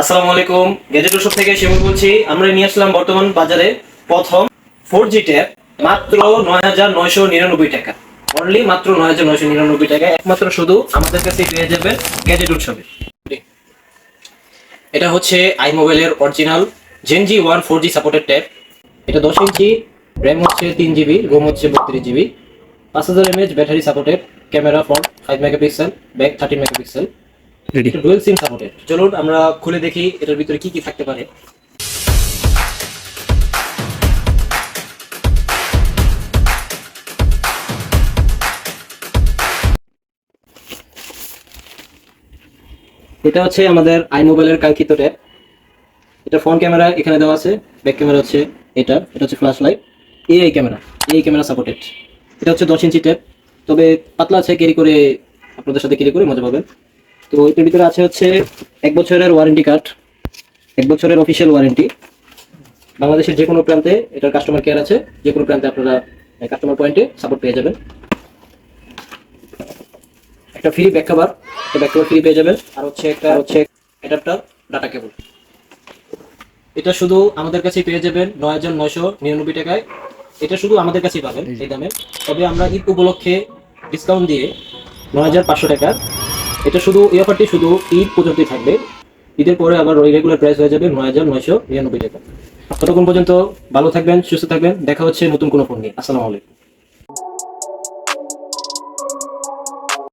আসসালামু আলাইকুম, gadget shop থেকে শিমুল বলছি। আমরা নিয়ে আসলাম বর্তমান বাজারে প্রথম 4G ট্যাব মাত্র ৯,৯৯৯ টাকা। অনলি মাত্র ৯,৯৯৯ টাকা, একমাত্র শুধু আমাদের কাছে পেয়ে যাবেন গ্যাজেট উৎসবে। এটা হচ্ছে আইমোবাইলের অরিজিনাল জেনজি 1 4G সাপোর্টেড ট্যাব। এটা 10 ইঞ্চি, র্যাম হচ্ছে 3GB, রোম হচ্ছে 32GB, 5000 mAh battery supported, camera front 5 megapixel, back 13 megapixel, এটা ডুয়াল সিম সাপোর্টেড। চলুন আমরা খুলে দেখি এটার ভিতরে কি কি থাকতে পারে। এটা হচ্ছে আমাদের আইমোবাইলের কাঙ্ক্ষিত ট্যাব। এটা ফ্রন্ট ক্যামেরা এখানে দেওয়া আছে, ব্যাক ক্যামেরা হচ্ছে এটা হচ্ছে flash light, AI camera supported. এটা হচ্ছে 10 ইঞ্চি ট্যাব, তবে পাতলা আছে, ক্যারি করে আপনাদের সাথে ক্যারি করে মজা পাবেন। তো এটার ভিতরে আছে হচ্ছে 1 বছরের ওয়ারেন্টি কার্ড, 1 বছরের অফিসিয়াল ওয়ারেন্টি। বাংলাদেশের যে কোনো প্রান্তে এটার কাস্টমার কেয়ার আছে, যে কোনো প্রান্তে আপনারা কাস্টমার পয়েন্টে সাপোর্ট পেয়ে যাবেন। একটা ফ্রি ব্যাক কভার, একটা ব্যাক কভার ফ্রি পেয়ে যাবেন। আর হচ্ছে অ্যাডাপ্টার ডাটা কেবল। এটা শুধু আমাদের কাছেই পেয়ে যাবেন ৯,৯৯৯ টাকায়। এটা শুধু আমাদের কাছেই পাবেন এই দামে। তবে আমরা ঈদ উপলক্ষে ডিসকাউন্ট দিয়ে ৯,৫০০ টাকা। এটা শুধু এই অফারটি শুধু ঈদ পর্যন্তই থাকবে। ঈদের পরে আবার রেগুলার প্রাইস হয়ে যাবে ৯,৯৯৯ টাকা। ততক্ষণ পর্যন্ত ভালো থাকবেন, সুস্থ থাকবেন। দেখা হচ্ছে নতুন কোনো ফোন নিয়ে। আসসালামু আলাইকুম।